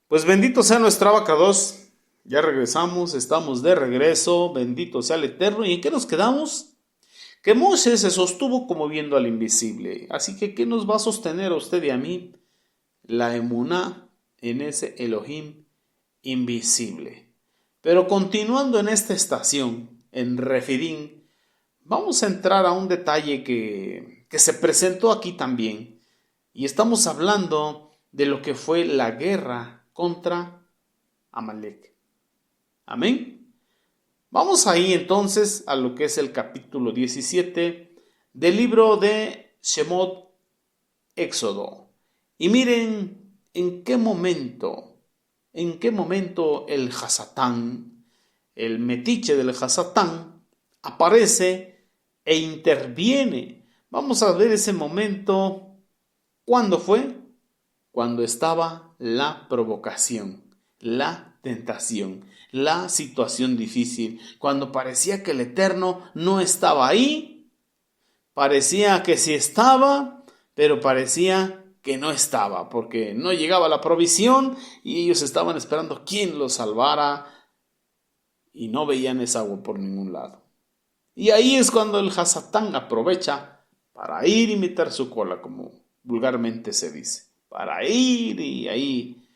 Pues bendito sea nuestro abacados. Ya regresamos, estamos de regreso. Bendito sea el Eterno. ¿Y en qué nos quedamos? Que Moshe se sostuvo como viendo al invisible. Así que, ¿qué nos va a sostener a usted y a mí? La emuná en ese Elohim invisible. Pero continuando en esta estación, en Refidim, vamos a entrar a un detalle que se presentó aquí también. Y estamos hablando de lo que fue la guerra contra Amalek. Amén. Vamos ahí entonces a lo que es el capítulo 17 del libro de Shemot, Éxodo. Y miren en qué momento el Hasatán, el metiche del Hasatán, aparece e interviene. Vamos a ver ese momento. ¿Cuándo fue? Cuando estaba la provocación, la tentación, la situación difícil, cuando parecía que el Eterno no estaba ahí, parecía que sí estaba, pero parecía que no estaba, porque no llegaba la provisión y ellos estaban esperando quién los salvara y no veían esa agua por ningún lado. Y ahí es cuando el Hasatán aprovecha para ir y meter su cola, como vulgarmente se dice, para ir y ahí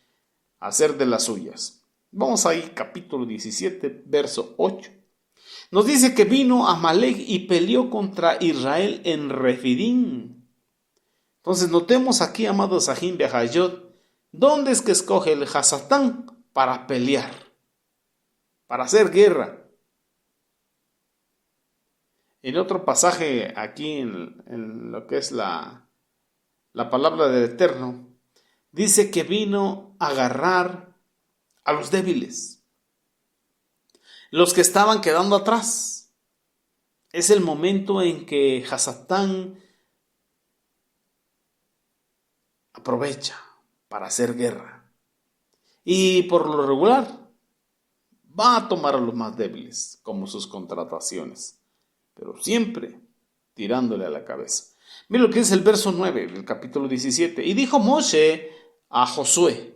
hacer de las suyas. Vamos ahí, capítulo 17, verso 8. Nos dice que vino Amalek y peleó contra Israel en Refidim. Entonces notemos aquí, amados Sahim Behayot, ¿dónde es que escoge el Hasatán para pelear? Para hacer guerra. En otro pasaje aquí en lo que es la palabra del Eterno, dice que vino a agarrar a los débiles, los que estaban quedando atrás. Es el momento en que Hasatán aprovecha para hacer guerra. Y por lo regular va a tomar a los más débiles como sus contrataciones, pero siempre tirándole a la cabeza. Mira lo que es el verso 9 del capítulo 17. Y dijo Moshe a Josué.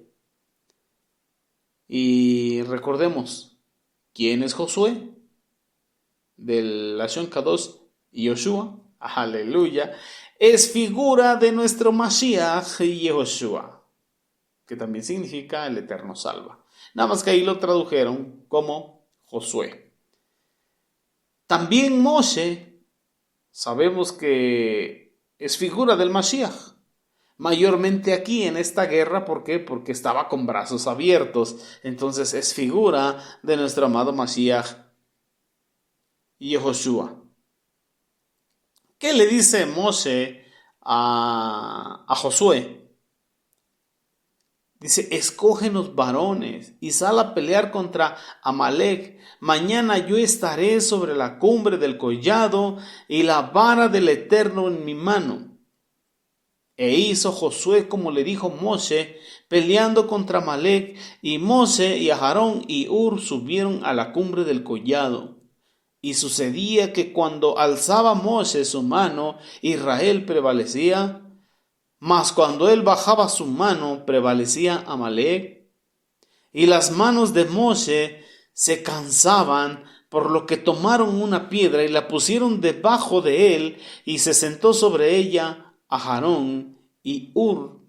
Y recordemos, ¿quién es Josué? Del Lashon Kadosh Yoshua. Aleluya. Es figura de nuestro Mashiach Yehoshua, que también significa el Eterno salva. Nada más que ahí lo tradujeron como Josué. También Moshe, sabemos que es figura del Mashiach. Mayormente aquí en esta guerra, ¿por qué? Porque estaba con brazos abiertos. Entonces es figura de nuestro amado Mashiach Yehoshua. ¿Qué le dice Moshe a Josué? Dice, escógenos varones y sal a pelear contra Amalek. Mañana yo estaré sobre la cumbre del collado y la vara del Eterno en mi mano. E hizo Josué como le dijo Moshe, peleando contra Amalek, y Moshe y Aarón y Hur subieron a la cumbre del collado. Y sucedía que cuando alzaba Moshe su mano, Israel prevalecía, mas cuando él bajaba su mano, prevalecía Amalek. Y las manos de Moshe se cansaban, por lo que tomaron una piedra y la pusieron debajo de él, y se sentó sobre ella Aarón y Hur,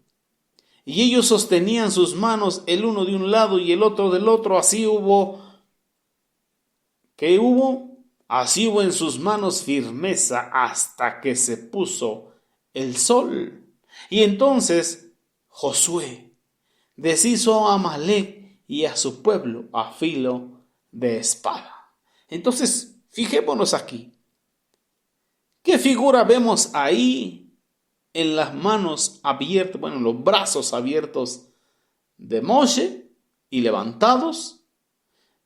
y ellos sostenían sus manos el uno de un lado y el otro del otro. Así hubo en sus manos firmeza hasta que se puso el sol. Y entonces Josué deshizo a Amalek y a su pueblo a filo de espada. Entonces, fijémonos aquí. ¿Qué figura vemos ahí? En las manos abiertas, los brazos abiertos de Moshe y levantados,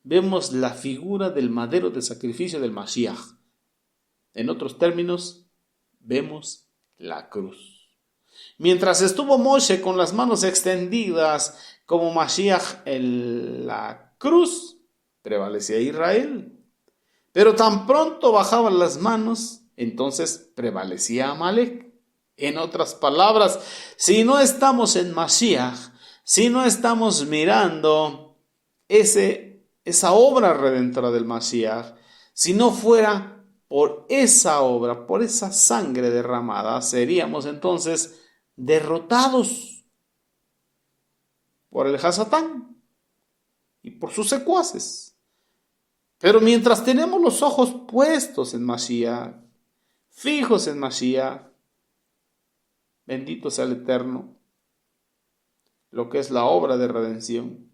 vemos la figura del madero de sacrificio del Mashiach. En otros términos, vemos la cruz. Mientras estuvo Moshe con las manos extendidas como Mashiach en la cruz, prevalecía Israel. Pero tan pronto bajaban las manos, entonces prevalecía Amalek. En otras palabras, si no estamos en Mashiach, si no estamos mirando esa obra redentora del Mashiach? Si no fuera por esa obra, por esa sangre derramada, seríamos entonces derrotados por el Hasatán y por sus secuaces. Pero mientras tenemos los ojos puestos en Mashiach, fijos en Mashiach, bendito sea el Eterno, lo que es la obra de redención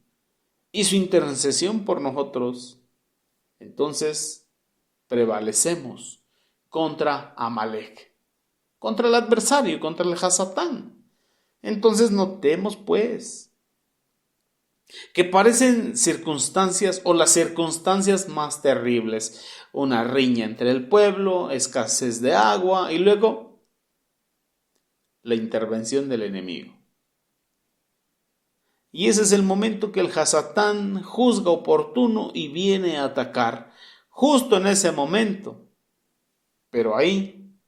y su intercesión por nosotros, entonces prevalecemos contra Amalek, contra el adversario, contra el Hasatán. Entonces notemos pues que parecen circunstancias o las circunstancias más terribles, una riña entre el pueblo, escasez de agua y luego la intervención del enemigo. Y ese es el momento que el Hasatán juzga oportuno y viene a atacar, justo en ese momento. Pero ahí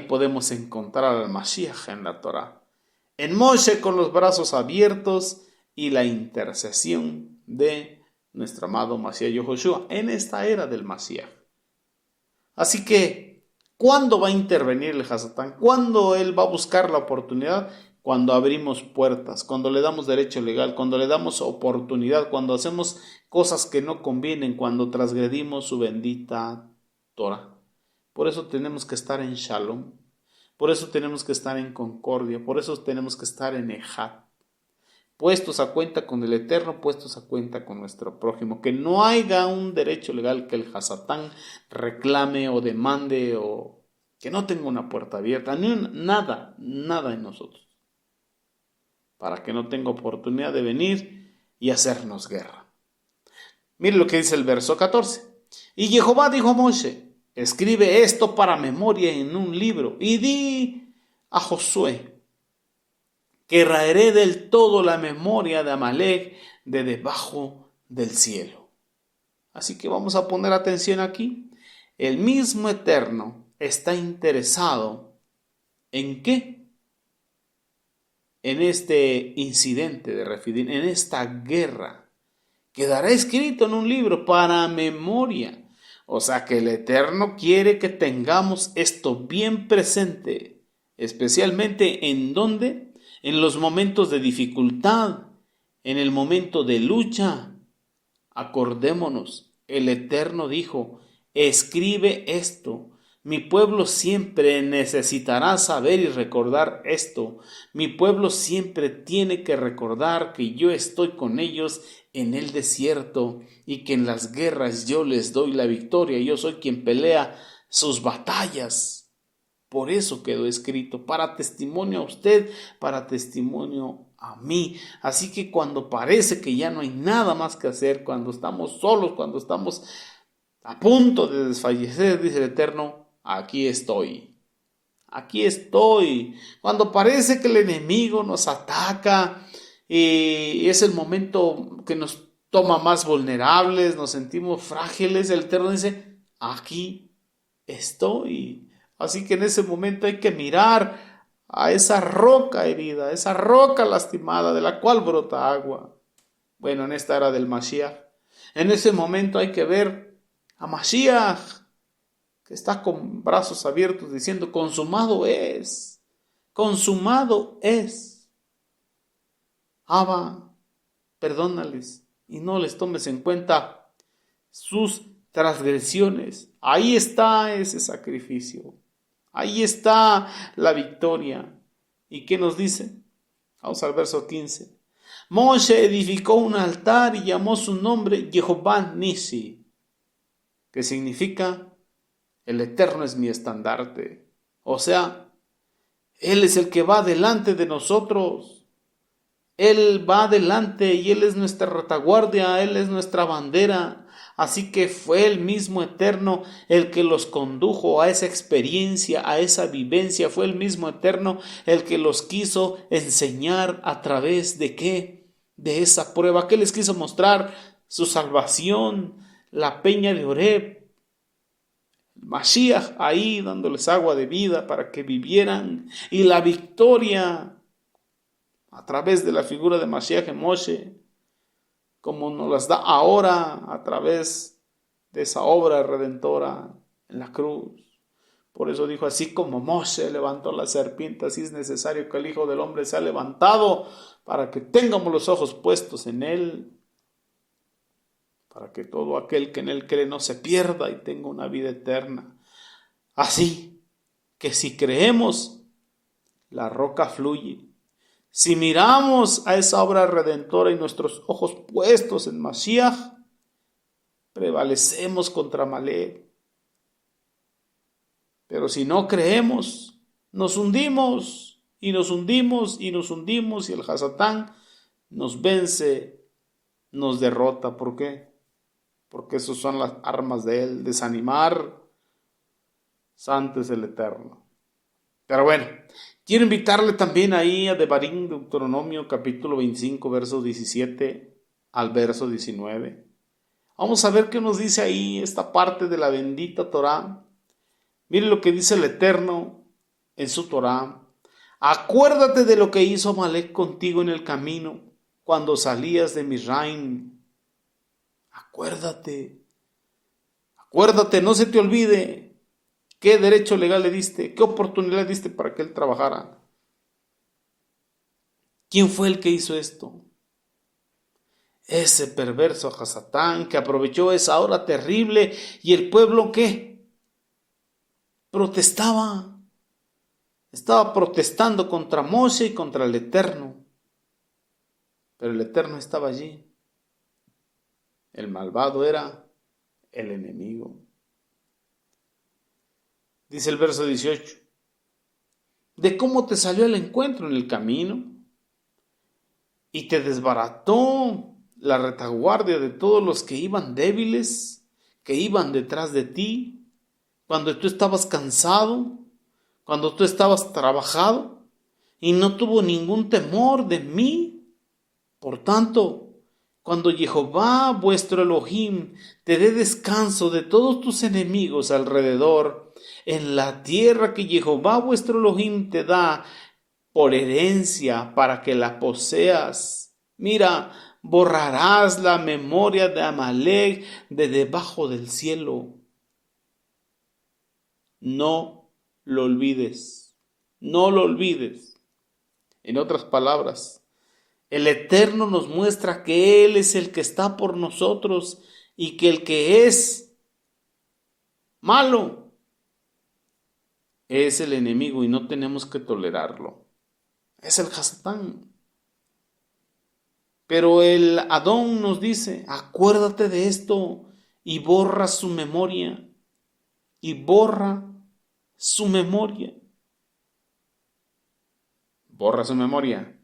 podemos encontrar al Mashiach en la Torá, en Moshe con los brazos abiertos y la intercesión de nuestro amado Mashiach Yehoshua en esta era del Mashiach. Así que, ¿cuándo va a intervenir el Hasatán? ¿Cuándo él va a buscar la oportunidad? Cuando abrimos puertas, cuando le damos derecho legal, cuando le damos oportunidad, cuando hacemos cosas que no convienen, cuando transgredimos su bendita Torah. Por eso tenemos que estar en Shalom, por eso tenemos que estar en concordia, por eso tenemos que estar en Ejad, puestos a cuenta con el Eterno, puestos a cuenta con nuestro prójimo, que no haya un derecho legal que el Hasatán reclame o demande o que no tenga una puerta abierta, nada en nosotros, para que no tenga oportunidad de venir y hacernos guerra. Mire lo que dice el verso 14. Y Jehová dijo a Moshe, escribe esto para memoria en un libro y di a Josué que raeré del todo la memoria de Amalek de debajo del cielo. Así que vamos a poner atención aquí. El mismo Eterno está interesado ¿en qué? En este incidente de Refidim, en esta guerra, quedará escrito en un libro para memoria. O sea que el Eterno quiere que tengamos esto bien presente, especialmente ¿en dónde? En los momentos de dificultad, en el momento de lucha. Acordémonos, el Eterno dijo, escribe esto. Mi pueblo siempre necesitará saber y recordar esto. Mi pueblo siempre tiene que recordar que yo estoy con ellos en el desierto y que en las guerras yo les doy la victoria. Yo soy quien pelea sus batallas. Por eso quedó escrito, para testimonio a usted, para testimonio a mí. Así que cuando parece que ya no hay nada más que hacer, cuando estamos solos, cuando estamos a punto de desfallecer, dice el Eterno, aquí estoy. Aquí estoy. Cuando parece que el enemigo nos ataca y es el momento que nos toma más vulnerables, nos sentimos frágiles, el Eterno dice, aquí estoy. Así que en ese momento hay que mirar a esa roca herida, esa roca lastimada de la cual brota agua. Bueno, en esta era del Mashiach, en ese momento hay que ver a Mashiach, que está con brazos abiertos diciendo, consumado es, consumado es. Abba, perdónales y no les tomes en cuenta sus transgresiones. Ahí está ese sacrificio. Ahí está la victoria. ¿Y qué nos dice? Vamos al verso 15. Moshe edificó un altar y llamó su nombre Jehová Nisi, que significa el Eterno es mi estandarte. O sea, Él es el que va delante de nosotros. Él va adelante y Él es nuestra retaguardia, Él es nuestra bandera. Así que fue el mismo Eterno el que los condujo a esa experiencia, a esa vivencia. Fue el mismo Eterno el que los quiso enseñar a través de ¿qué? De esa prueba. ¿Qué les quiso mostrar? Su salvación, la peña de Oreb. Mashiach ahí dándoles agua de vida para que vivieran. Y la victoria. a través de la figura de Mashiach y Moshe, como nos las da ahora a través de esa obra redentora en la cruz. Por eso dijo, así como Moshe levantó la serpiente, así es necesario que el Hijo del Hombre sea levantado para que tengamos los ojos puestos en él, para que todo aquel que en él cree no se pierda y tenga una vida eterna. Así que si creemos, la roca fluye. Si miramos a esa obra redentora y nuestros ojos puestos en Mashiach, prevalecemos contra Amalek. Pero si no creemos, nos hundimos y nos hundimos y nos hundimos y el Hasatán nos vence, nos derrota. ¿Por qué? Porque esas son las armas de él, desanimar. Santo es el Eterno. Pero bueno, quiero invitarle también ahí a Devarim, Deuteronomio capítulo 25, verso 17 al verso 19. Vamos a ver qué nos dice ahí esta parte de la bendita Torá. Mire lo que dice el Eterno en su Torá. Acuérdate de lo que hizo Amalek contigo en el camino cuando salías de Misraim. Acuérdate, no se te olvide. ¿Qué derecho legal le diste? ¿Qué oportunidad le diste para que él trabajara? ¿Quién fue el que hizo esto? Ese perverso Hasatán que aprovechó esa hora terrible y el pueblo ¿qué? Protestaba. Estaba protestando contra Moshe y contra el Eterno. Pero el Eterno estaba allí. El malvado era el enemigo. Dice el verso 18, de cómo te salió el encuentro en el camino y te desbarató la retaguardia de todos los que iban débiles, que iban detrás de ti, cuando tú estabas cansado, cuando tú estabas trabajado y no tuvo ningún temor de mí. Por tanto, cuando Jehová vuestro Elohim te dé descanso de todos tus enemigos alrededor, en la tierra que Jehová vuestro Elohim te da por herencia para que la poseas, mira, borrarás la memoria de Amalek de debajo del cielo. No lo olvides, no lo olvides. En otras palabras, el Eterno nos muestra que Él es el que está por nosotros y que el que es malo es el enemigo y no tenemos que tolerarlo. Es el Hasatán. Pero el Adón nos dice, acuérdate de esto y borra su memoria. Y borra su memoria. Borra su memoria.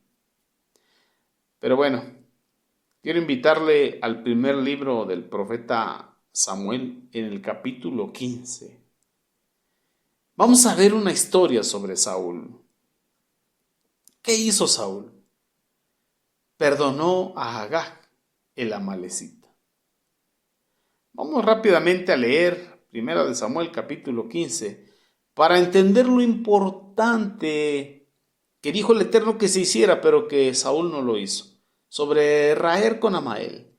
Pero bueno, quiero invitarle al primer libro del profeta Samuel en el capítulo 15. Vamos a ver una historia sobre Saúl. ¿Qué hizo Saúl? Perdonó a Agag, el amalecita. Vamos rápidamente a leer Primera de Samuel capítulo 15 para entender lo importante que dijo el Eterno que se hiciera, pero que Saúl no lo hizo. Sobre Raer con Amalek.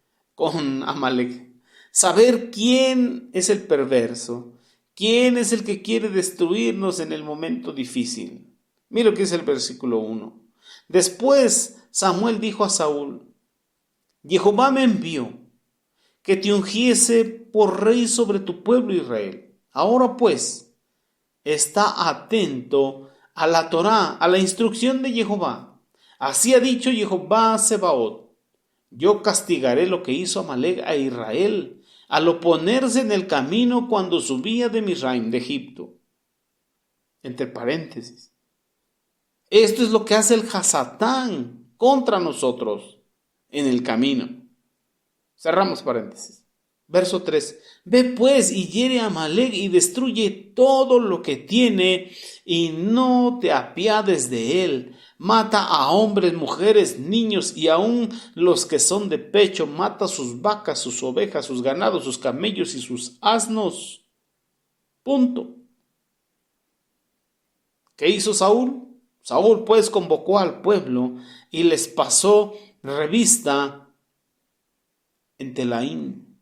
Saber quién es el perverso, quién es el que quiere destruirnos en el momento difícil. Mira lo que es el versículo 1. Después Samuel dijo a Saúl, Jehová me envió que te ungiese por rey sobre tu pueblo Israel. Ahora pues, está atento a la Torá, a la instrucción de Jehová. Así ha dicho Jehová Sebaot, yo castigaré lo que hizo Amalek a Israel, al oponerse en el camino cuando subía de Misraim, de Egipto. Entre paréntesis. Esto es lo que hace el Hasatán contra nosotros en el camino. Cerramos paréntesis. Verso 3. Ve pues y hiere a Amalek y destruye todo lo que tiene y no te apiades de él. Mata a hombres, mujeres, niños y aun los que son de pecho. Mata sus vacas, sus ovejas, sus ganados, sus camellos y sus asnos. Punto. ¿Qué hizo Saúl? Saúl pues convocó al pueblo y les pasó revista en Telaín,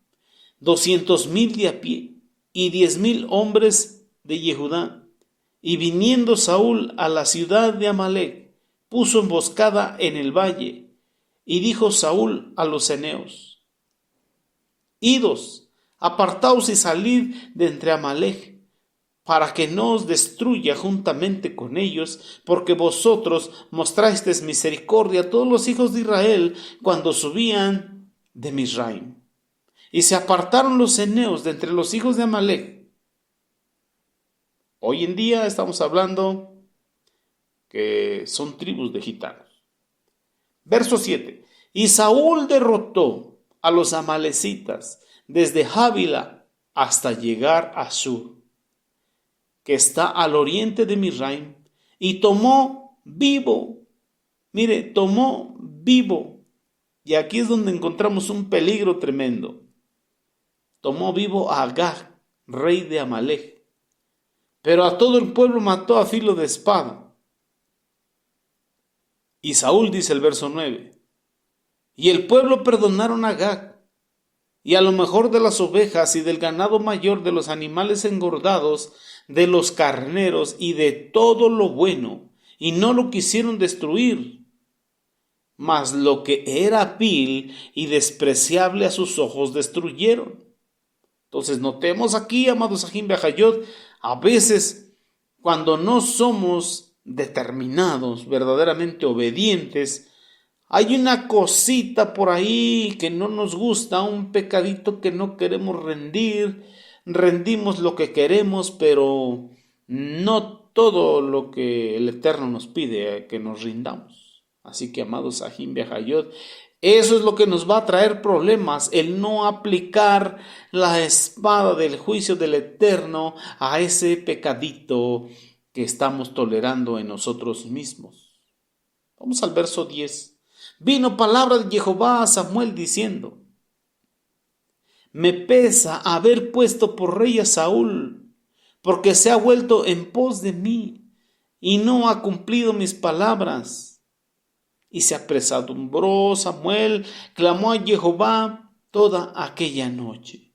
200,000 de a pie y 10,000 hombres de Jehudá. Y viniendo Saúl a la ciudad de Amalec, puso emboscada en el valle. Y dijo Saúl a los ceneos: Idos, apartaos y salid de entre Amalec, para que no os destruya juntamente con ellos, porque vosotros mostrasteis misericordia a todos los hijos de Israel cuando subían de Misraim. Y se apartaron los ceneos de entre los hijos de Amalec. Hoy en día estamos hablando que son tribus de gitanos. Verso 7. Y Saúl derrotó a los amalecitas desde Javila hasta llegar a Shur, que está al oriente de Misraim, y tomó vivo. Mire, tomó vivo. Y aquí es donde encontramos un peligro tremendo. Tomó vivo a Agag, rey de Amalec. Pero a todo el pueblo mató a filo de espada. Y Saúl, dice el verso 9, y el pueblo perdonaron a Agag, y a lo mejor de las ovejas y del ganado mayor, de los animales engordados, de los carneros y de todo lo bueno, y no lo quisieron destruir. Mas lo que era vil y despreciable a sus ojos destruyeron. Entonces notemos aquí, amados Ajim Beajayot, a veces cuando no somos determinados, verdaderamente obedientes, hay una cosita por ahí que no nos gusta, un pecadito que no queremos rendimos lo que queremos, pero no todo lo que el Eterno nos pide que nos rindamos. Así que, amados Ajim Beajayot, eso es lo que nos va a traer problemas, el no aplicar la espada del juicio del Eterno a ese pecadito que estamos tolerando en nosotros mismos. Vamos al verso 10. Vino palabra de Jehová a Samuel diciendo: Me pesa haber puesto por rey a Saúl, porque se ha vuelto en pos de mí y no ha cumplido mis palabras. Y se apresuró Samuel, clamó a Jehová toda aquella noche.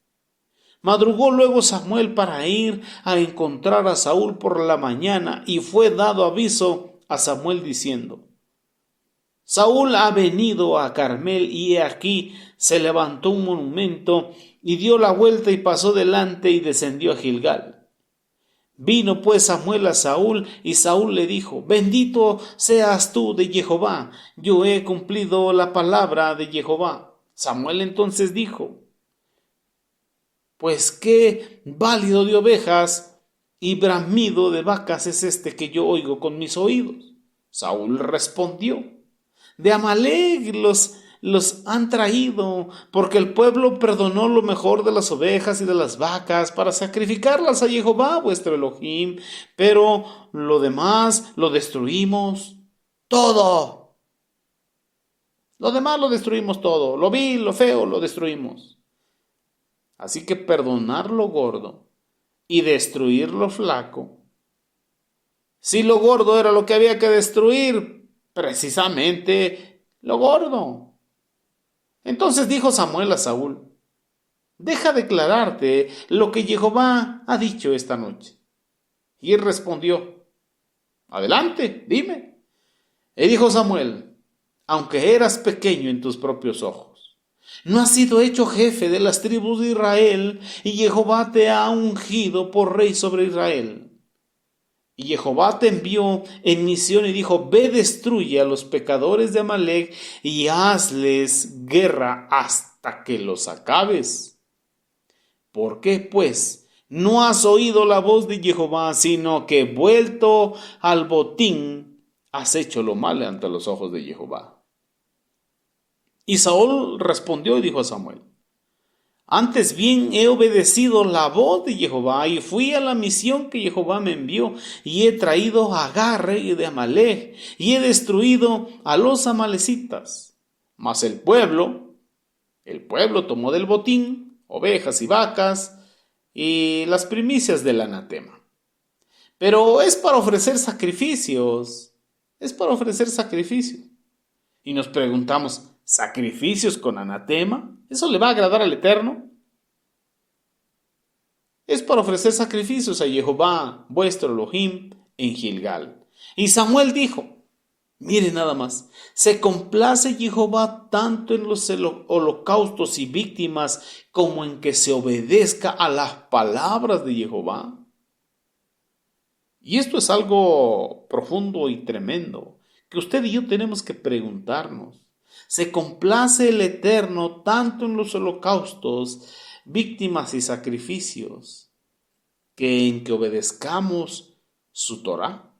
Madrugó luego Samuel para ir a encontrar a Saúl por la mañana, y fue dado aviso a Samuel diciendo: Saúl ha venido a Carmel, y he aquí se levantó un monumento, y dio la vuelta y pasó delante y descendió a Gilgal. Vino pues Samuel a Saúl, y Saúl le dijo: Bendito seas tú de Jehová, yo he cumplido la palabra de Jehová. Samuel entonces dijo: Pues qué válido de ovejas y bramido de vacas es este que yo oigo con mis oídos. Saúl respondió: De Amalec los han traído, porque el pueblo perdonó lo mejor de las ovejas y de las vacas para sacrificarlas a Jehová vuestro Elohim, pero lo demás lo destruimos todo. Lo demás lo destruimos todo, lo vil, lo feo, lo destruimos. Así que perdonar lo gordo y destruir lo flaco. Si lo gordo era lo que había que destruir, precisamente lo gordo. Entonces dijo Samuel a Saúl: Deja declararte lo que Jehová ha dicho esta noche. Y él respondió: Adelante, dime. Y dijo Samuel: Aunque eras pequeño en tus propios ojos, no has sido hecho jefe de las tribus de Israel, y Jehová te ha ungido por rey sobre Israel. Y Jehová te envió en misión y dijo: Ve, destruye a los pecadores de Amalec y hazles guerra hasta que los acabes. ¿Por qué, pues, no has oído la voz de Jehová, sino que, vuelto al botín, has hecho lo malo ante los ojos de Jehová? Y Saúl respondió y dijo a Samuel: Antes bien he obedecido la voz de Jehová y fui a la misión que Jehová me envió, y he traído a Agag, rey de Amalec, y he destruido a los amalecitas. Mas el pueblo tomó del botín ovejas y vacas y las primicias del anatema. Pero es para ofrecer sacrificios es para ofrecer sacrificios. Y nos preguntamos, ¿sacrificios con anatema? ¿Eso le va a agradar al Eterno? Es para ofrecer sacrificios a Jehová, vuestro Elohim, en Gilgal. Y Samuel dijo, mire nada más, ¿se complace Jehová tanto en los holocaustos y víctimas como en que se obedezca a las palabras de Jehová? Y esto es algo profundo y tremendo, que usted y yo tenemos que preguntarnos. ¿Se complace el Eterno tanto en los holocaustos, víctimas y sacrificios, que en que obedezcamos su Torá?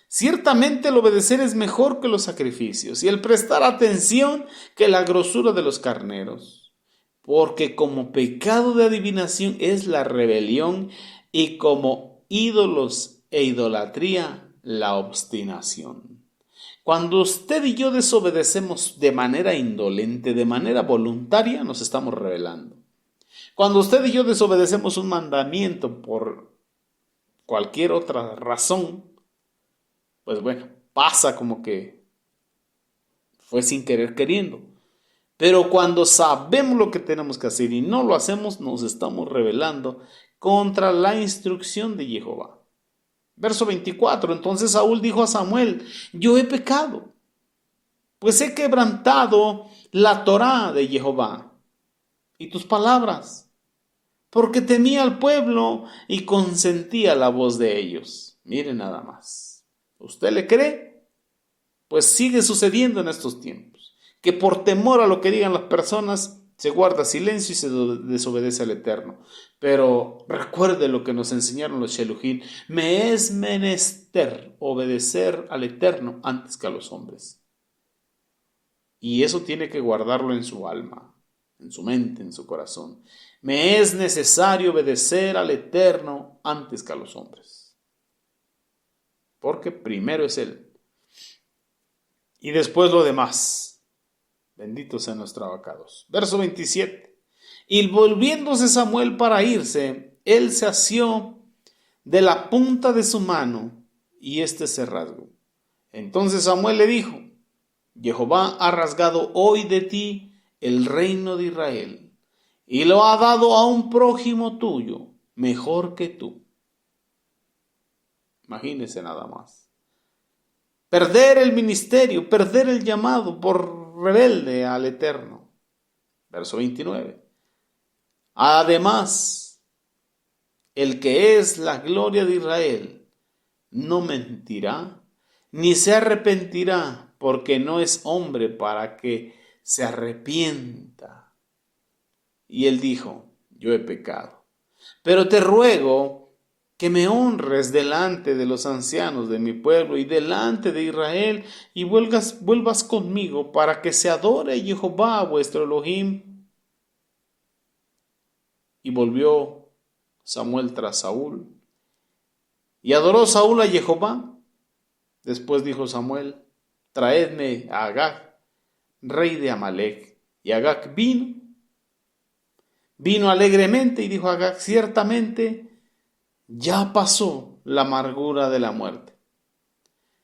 Ciertamente el obedecer es mejor que los sacrificios y el prestar atención que la grosura de los carneros, porque como pecado de adivinación es la rebelión y como ídolos e idolatría la obstinación. Cuando usted y yo desobedecemos de manera indolente, de manera voluntaria, nos estamos rebelando. Cuando usted y yo desobedecemos un mandamiento por cualquier otra razón, pues bueno, pasa como que fue sin querer queriendo. Pero cuando sabemos lo que tenemos que hacer y no lo hacemos, nos estamos rebelando contra la instrucción de Jehová. Verso 24, entonces Saúl dijo a Samuel, yo he pecado, pues he quebrantado la Torá de Jehová y tus palabras, porque temía al pueblo y consentía la voz de ellos. Mire nada más. ¿Usted le cree? Pues sigue sucediendo en estos tiempos, que por temor a lo que digan las personas, se guarda silencio y se desobedece al Eterno. Pero recuerde lo que nos enseñaron los Shelujín, me es menester obedecer al Eterno antes que a los hombres. Y eso tiene que guardarlo en su alma, en su mente, en su corazón. Me es necesario obedecer al Eterno antes que a los hombres. Porque primero es Él. Y después lo demás. Bendito sea nuestro abacados. Verso 27. Y volviéndose Samuel para irse, él se asió de la punta de su mano y éste se rasgó. Entonces Samuel le dijo, Jehová ha rasgado hoy de ti el reino de Israel y lo ha dado a un prójimo tuyo, mejor que tú. Imagínese nada más. Perder el ministerio, perder el llamado por rebelde al Eterno. Verso 29. Además, el que es la gloria de Israel no mentirá, ni se arrepentirá, porque no es hombre para que se arrepienta. Y él dijo, yo he pecado, pero te ruego que me honres delante de los ancianos de mi pueblo y delante de Israel, y vuelvas conmigo para que se adore Jehová vuestro Elohim. Y volvió Samuel tras Saúl, y adoró Saúl a Jehová. Después dijo Samuel, traedme a Agag, rey de Amalec. Y Agag vino alegremente, y dijo Agag, ciertamente ya pasó la amargura de la muerte.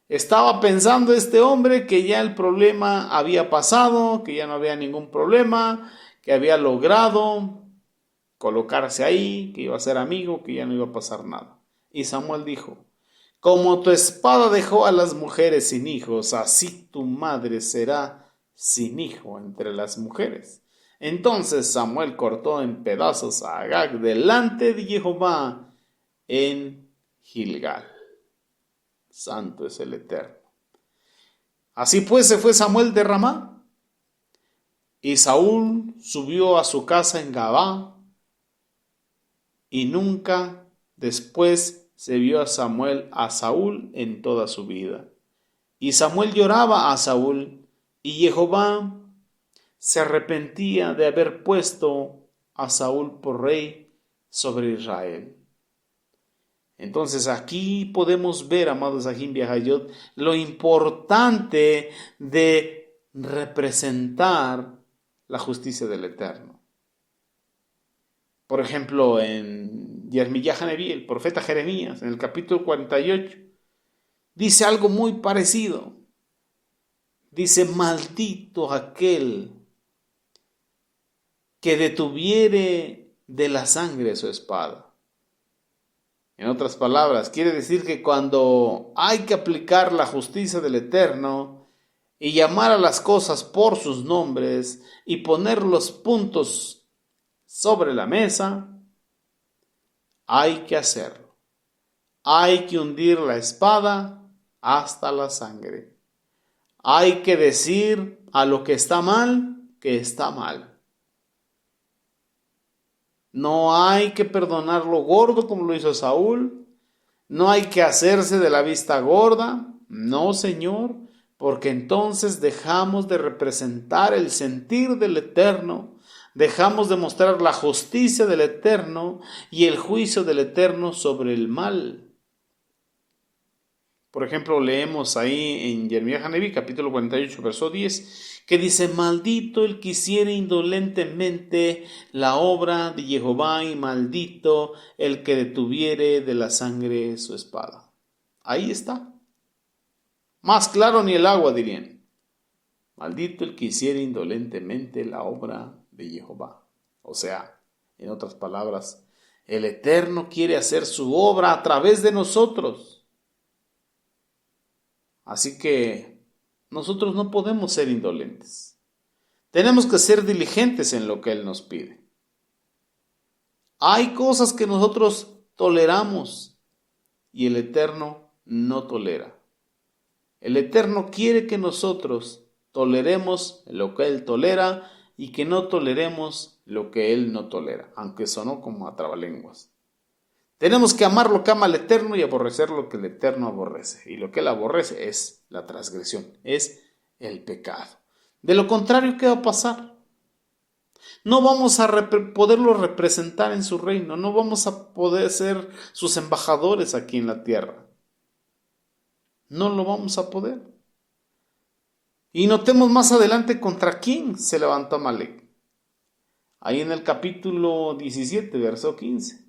Estaba pensando este hombre que ya el problema había pasado, que ya no había ningún problema, que había logrado colocarse ahí, que iba a ser amigo, que ya no iba a pasar nada. Y Samuel dijo, como tu espada dejó a las mujeres sin hijos, así tu madre será sin hijo entre las mujeres. Entonces Samuel cortó en pedazos a Agag delante de Jehová en Gilgal. Santo es el Eterno. Así pues se fue Samuel de Ramá, y Saúl subió a su casa en Gabá, y nunca después se vio a Saúl en toda su vida. Y Samuel lloraba a Saúl, y Jehová se arrepentía de haber puesto a Saúl por rey sobre Israel. Entonces aquí podemos ver, amados Ajim Viajayot, lo importante de representar la justicia del Eterno. Por ejemplo, en Yermiyah Haneví, el profeta Jeremías, en el capítulo 48, dice algo muy parecido. Dice, maldito aquel que detuviere de la sangre su espada. En otras palabras, quiere decir que cuando hay que aplicar la justicia del Eterno y llamar a las cosas por sus nombres y poner los puntos sobre la mesa, hay que hacerlo. Hay que hundir la espada hasta la sangre. Hay que decir a lo que está mal, que está mal. No hay que perdonar lo gordo como lo hizo Saúl. No hay que hacerse de la vista gorda. No, Señor, porque entonces dejamos de representar el sentir del Eterno. Dejamos de mostrar la justicia del Eterno y el juicio del Eterno sobre el mal. Por ejemplo, leemos ahí en Jeremías Haneví, capítulo 48, verso 10, que dice, maldito el que hiciere indolentemente la obra de Jehová y maldito el que detuviere de la sangre su espada. Ahí está. Más claro ni el agua, dirían. Maldito el que hiciere indolentemente la obra de Jehová. O sea, en otras palabras, el Eterno quiere hacer su obra a través de nosotros. Así que nosotros no podemos ser indolentes. Tenemos que ser diligentes en lo que Él nos pide. Hay cosas que nosotros toleramos y el Eterno no tolera. El Eterno quiere que nosotros toleremos lo que Él tolera y que no toleremos lo que Él no tolera, aunque sonó como a trabalenguas. Tenemos que amar lo que ama el Eterno y aborrecer lo que el Eterno aborrece. Y lo que Él aborrece es la transgresión, es el pecado. De lo contrario, ¿qué va a pasar? No vamos a poderlo representar en su reino, no vamos a poder ser sus embajadores aquí en la tierra. No lo vamos a poder. Y notemos más adelante contra quién se levantó Amalek. Ahí en el capítulo 17, verso 15.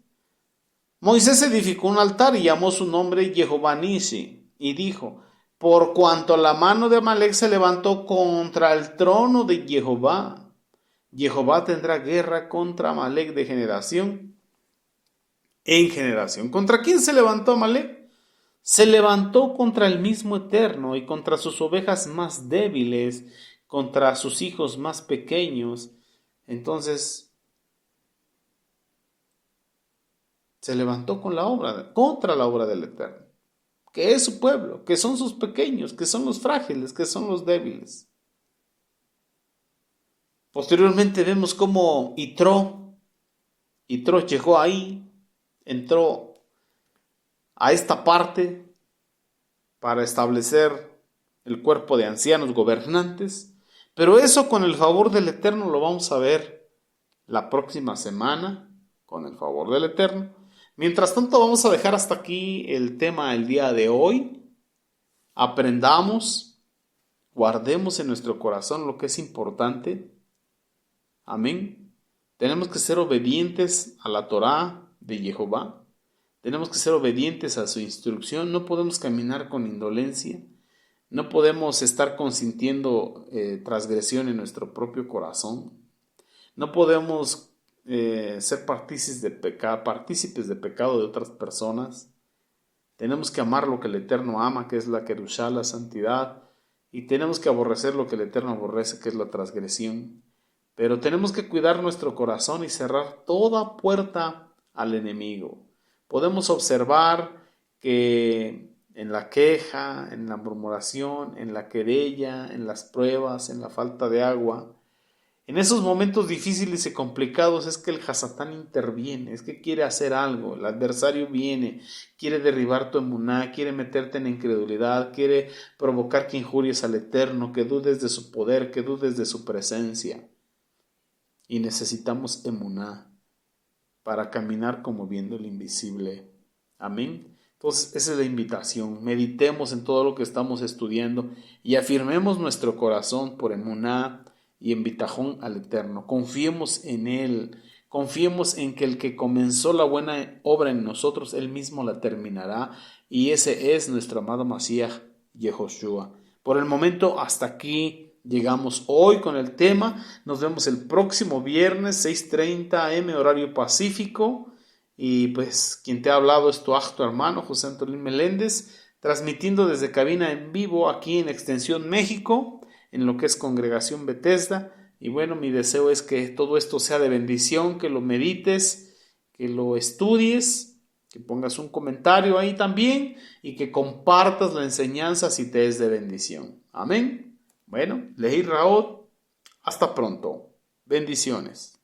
Moisés edificó un altar y llamó su nombre Jehová Nisi, y dijo, por cuanto la mano de Amalek se levantó contra el trono de Jehová, Jehová tendrá guerra contra Amalek de generación en generación. ¿Contra quién se levantó Amalek? Se levantó contra el mismo Eterno y contra sus ovejas más débiles, contra sus hijos más pequeños. Entonces, se levantó contra la obra del Eterno, que es su pueblo, que son sus pequeños, que son los frágiles, que son los débiles. Posteriormente vemos cómo Yitro llegó ahí, entró a esta parte para establecer el cuerpo de ancianos gobernantes, pero eso con el favor del Eterno lo vamos a ver la próxima semana, con el favor del Eterno. Mientras tanto, vamos a dejar hasta aquí el tema del día de hoy. Aprendamos, guardemos en nuestro corazón lo que es importante. Amén. Tenemos que ser obedientes a la Torá de Jehová. Tenemos que ser obedientes a su instrucción. No podemos caminar con indolencia. No podemos estar consintiendo transgresión en nuestro propio corazón. No podemos ser partícipes de pecado de otras personas. Tenemos que amar lo que el Eterno ama, que es la Kerushá, la santidad, y tenemos que aborrecer lo que el Eterno aborrece, que es la transgresión. Pero tenemos que cuidar nuestro corazón y cerrar toda puerta al enemigo. Podemos observar que en la queja, en la murmuración, en la querella, en las pruebas, en la falta de agua, en esos momentos difíciles y complicados es que el Hasatán interviene, es que quiere hacer algo, el adversario viene, quiere derribar tu emuná, quiere meterte en incredulidad, quiere provocar que injuries al Eterno, que dudes de su poder, que dudes de su presencia. Y necesitamos emuná para caminar como viendo el invisible. Amén. Entonces esa es la invitación, meditemos en todo lo que estamos estudiando y afirmemos nuestro corazón por emuná y en bitajón al Eterno. Confiemos en Él, Confiemos en que el que comenzó la buena obra en nosotros, Él mismo la terminará. Y ese es nuestro amado Mashiach, Yehoshua. Por el momento, hasta aquí llegamos hoy con el tema. Nos vemos el próximo viernes, 6:30 am, horario pacífico. Y pues quien te ha hablado es tu hermano, José Antolín Meléndez, transmitiendo desde cabina en vivo aquí en Extensión México, en lo que es Congregación Bethesda. Y bueno, mi deseo es que todo esto sea de bendición, que lo medites, que lo estudies, que pongas un comentario ahí también y que compartas la enseñanza si te es de bendición. Amén. Bueno, Lehi Raot, hasta pronto. Bendiciones.